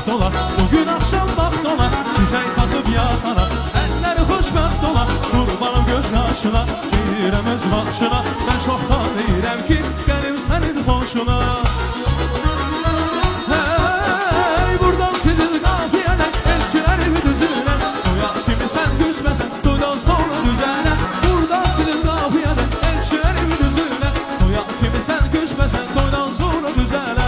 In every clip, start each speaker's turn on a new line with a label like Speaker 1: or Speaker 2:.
Speaker 1: vaxt ola, bugün akşam vaxt ola, çiçək taxıb yatana, əlləri xoşbəxt ola, qurbanım göz yaşına, deyirəm öz başına, mən çoxdan deyirəm ki, qənim sənin xoşuna. Hey, buradan sizin qafiyədən, elçilərimi düzülən, toyaq kimi sən küsməsən, toydan sonra düzələn, buradan sizin qafiyədən, elçilərimi düzülən, toyaq kimi sən küsməsən, toydan sonra düzələn.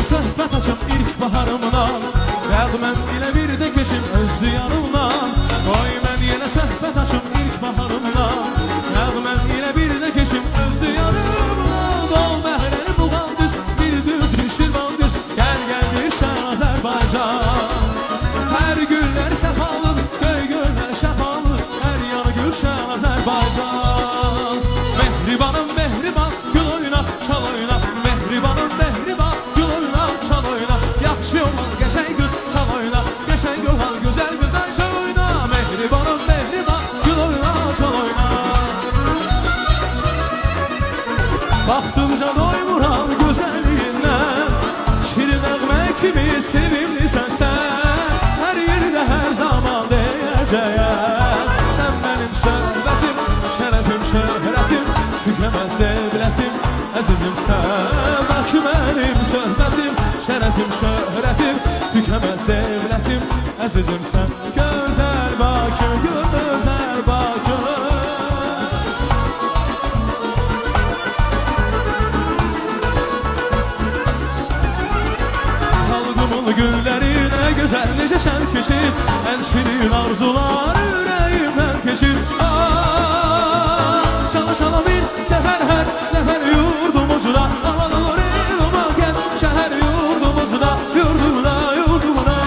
Speaker 1: Söhbət açım ilk baharımdan, rəğmən ilə bir də keçim özdü yanımdan. Qoy mən yenə söhbət açım ilk baharımdan, rəğmən ilə bir də keçim özdü yanımdan. Dol məhrəni buğan düz, bir düz şirvan düz, gəl gəl bir şən Azərbaycan. Hər günlər səfalıq, göy göllər şəfalıq, hər yanı gülşən Azərbaycan. Mehribanım mehriban, gül oyna, çal oyna, mehribanım mehriban, yaxşı olan qəşəng qız çal oyna, qəşəng olan gözəl qızlar çal oyna, mehribanım mehriban, gül oyna, çal oyna. Baxdıqca doymuram gözəlliyindən, şirin nəğmə kimi sevimlisən sən, hər yerdə hər zaman deyəcəyəm. Sən mənim söhbətim, şərəfim, şöhrətim, tükəməz devlətim, əzizimsən. Bakı mənim söhbətim, şərəfim, şöhrətim, tükəməz devlətim, əzizimsən. Gözəl Bakı, gözəl Bakı. Xalqımın güllərinə gözəl necə şən keçir, ən şirin arzular ürəyimdən keçir. Çala çala bir səfər hər nəfər yurdumuzda, aman olur elma gəl şəhər yurdumuzda, yurdumda, yurdumda.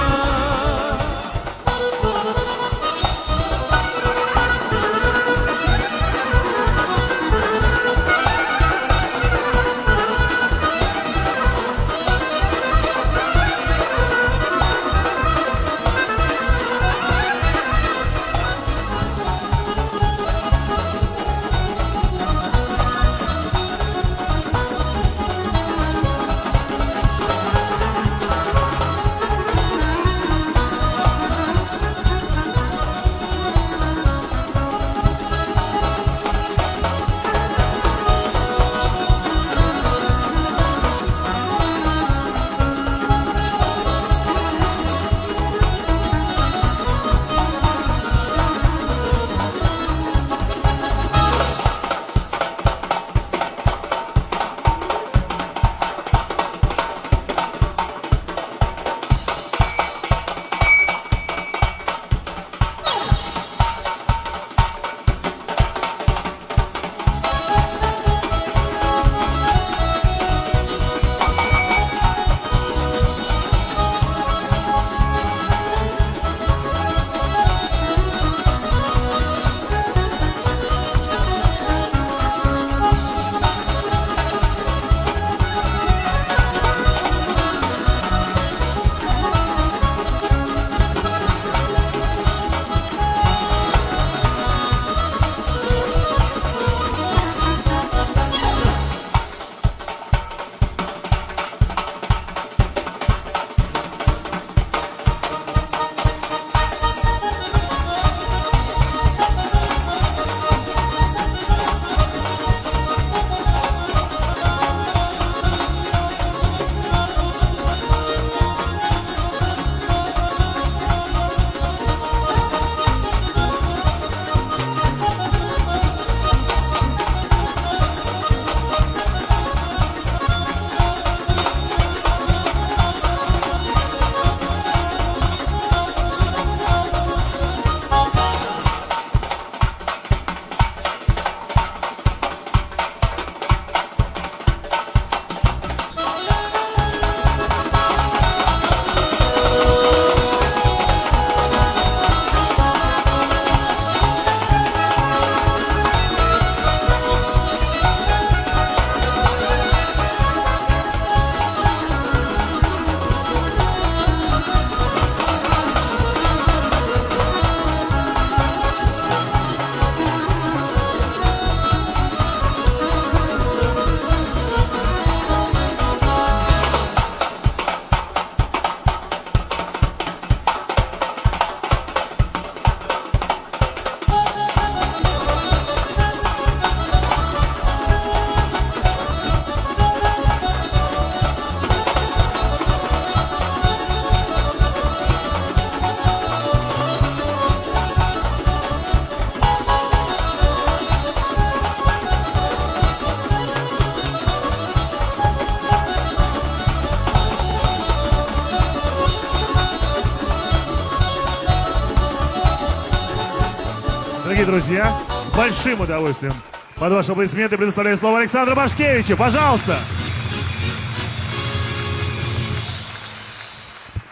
Speaker 2: друзья, с большим удовольствием под ваши аплодисменты предоставляю слово Александру Башкевичу. Пожалуйста.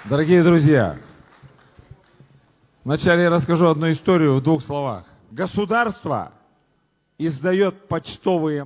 Speaker 3: Дорогие друзья, вначале я расскажу одну историю в 2 словах. Государство издает почтовые